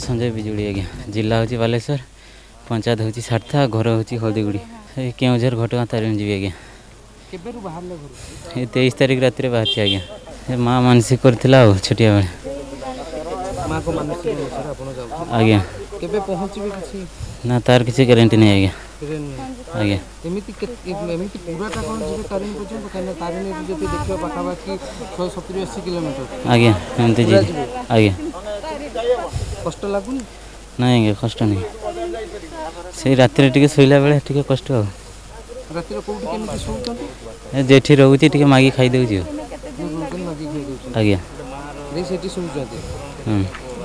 संजय बिजुली आज्ञा जिला हूँ बालेश्वर पंचायत हूँ सारथा घर हूँ हल्दीगुड़ी केउझर घटगाँ तारिणी जी आज्ञा 23 तारिख रात बाहर आज्ञा माँ मानसिक करथिला छोटिया बेले आज्ञा ना तार किसी गारंटी नहीं आज्ञा आज्ञा आज्ञा एमती जी आज्ञा कष्ट लगुनि ना आज्ञा कष्ट नहीं से रात शोला बेले टे कष्ट जेठी रोचे टे मागी खाई दे आज्ञा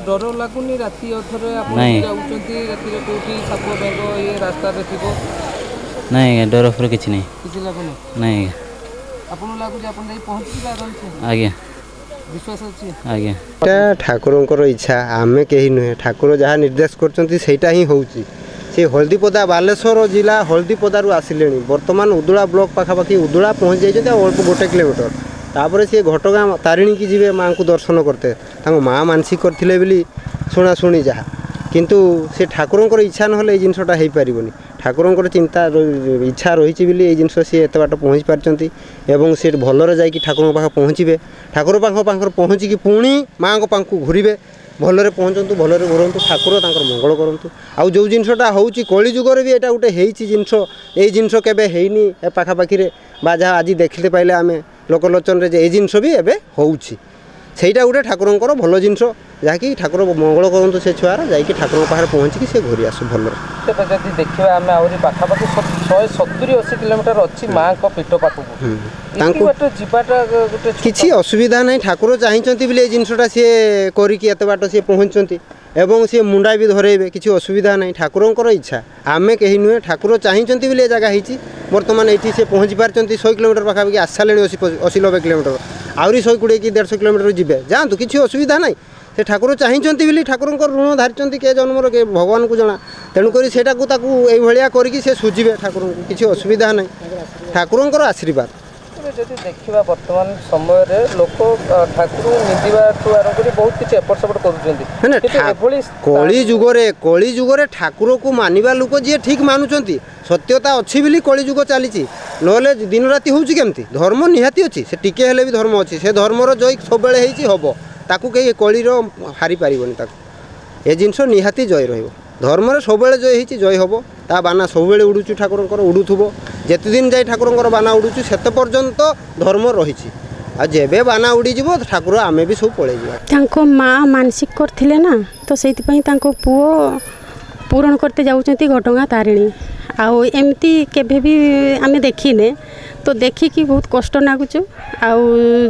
डर लगुनि राति अथरे नहीं रास्ता नहीं आज्ञा डर फर किसी नहीं नहीं आज्ञा विश्वास अच्छी आज्ञा ठाकुर इच्छा आमे कहीं नुहे ठाकुर जहाँ निर्देश करटा ही हूँ सी हल्दीपदा बालेश्वर जिला हल्दीपदारू आसिले बर्तमान उदुला ब्लॉक पाखापाखि उदुला पहुँच जाइए अल्प 1 किलोमीटर तापर सी घटगाँ तारिणी की जी माँ को दर्शन करते माँ मानसिक करते बोली शुणाशुणी जहाँ किंतु से ठाकुर इच्छा ना जिनसटा हो पारनि ठाकुर चिंता इच्छा रही बोली जिनस सी एत बाट पहुँच पार्टी एवं सी भलरे जा ठाकुर पाख पहुँचे ठाकुर पाख पहुँचिकी पुणी माँ पाखु घूरे भलरे पहुँचतु भलरे घूरतु ठाकुर मंगल करूँ आउ जो जिनसटा हूँ कलिजुगर भी यहाँ गोटे जिनस ये जिनस के पाखापाखि जहाँ आज देखते पाइले आम लोकलोचन ये जिनस भी एवं होटा गोटे ठाकुर भल जिनस जहाँकि ठाकुर मंगल करूँ से छुआर जा ठाकुर पाखे पहुँचिकी से घूरी आसू भल देखिए आम पाखापाखि 170-80 किलोमीटर अच्छी माँ को पीठ पाखक किसी असुविधा नहीं ठाकुर चाहिए बोले जिनसटा सी करते बाट सी पहुँचती एवं सी मुंडा भी धरेबे किसी असुविधा नहीं ठाकुर इच्छा आमे कहीं नुहे ठाकुर चाहिए बोले जगह होती बर्तमान ये से पहुँची पार्टी 100 किलोमीटर पाखापाखि आस सारे 80-90 किलोमीटर आहरी 120 कि 150 किलोमीटर जी जातु किसी असुविधा नहीं से ठाकुर चाहिए बोली ठाकुर ऋण धारिंट के जन्मर के भगवान को जना तेणुक से करके से सुझे ठाकुर को किसी असुविधा नहीं ठाकुर आशीर्वाद देखा वर्तमान समय लोक ठाकुर निंदा आरंभ कर बहुत किसी एपट सेपट कलिजुगे ठाकुर को मानिबा लोक जी ठीक मानुंट सत्यता अच्छी बोली कलिजुग चली ना दिन राति हूँ केमती धर्म निहाती अच्छी से टिके हेले भी धर्म अच्छी से धर्मर जय सब हम ताकू कहीं कलिर हारी पारनि ये जिनस निहाती जय रर्म सब जय जय हम ता बाना सब उड़ू ठाकुर उड़ूब जिते दिन जाए ठाकुर बाना उड़ू से पर्यंत धर्म रही जेबे बाना उड़ीज ठाकुर आमे भी सब पलैजा माँ मानसिक करथिले ना तो से पुओ पूरण करते जाऊँच घटगाँ तारिणी आउ एमती केभे भी आमे देखिने तो देखिकी बहुत कष्ट लगुचु आउ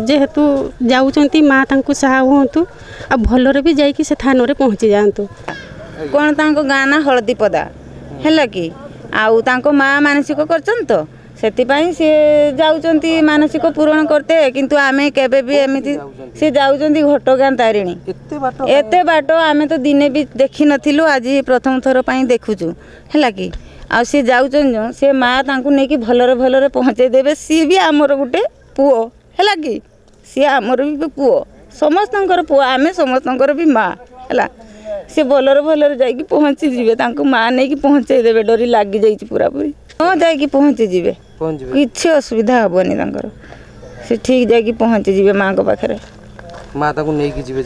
जेहेतु जाऊँच माँ तांको साहा हुंतु आ भलरे भी जाइकी से थान रे पहुँची जातु कौन तांको गाँ ना हलदीपदा है कि आउ तांको माँ मानसिक करछन तो सेतिपाई से जाऊँच मानसिक पूरण करते किंतु आमे केबे भी एमिति से जाऊँच घटगाँ तारिणी एते बाट आमे तो दिने भी देखी नथिलु आज प्रथम थर पई देखुचु है कि आ सी जाऊँ से माँ तांको नेकी भलरे भलरे पहुँचे देबे सी भी आमर गुटे पुओ है कि सी आमर भी पुओ समस्तंकर पुओ आमे समस्तंकर भी माँ है सी भलरे भलरे जाइकी पहुँची जीवे तांको माँ नेकी पहुँचे देबे डोरी लागी जाइछि पूरा पूरी हाँ जाइकी पहुँची जीवे किछि असुविधा हबनी तांकर से ठीक जाइकी पहुँची जीवे माँ को पाखरे माँ ताको नेकी जीवे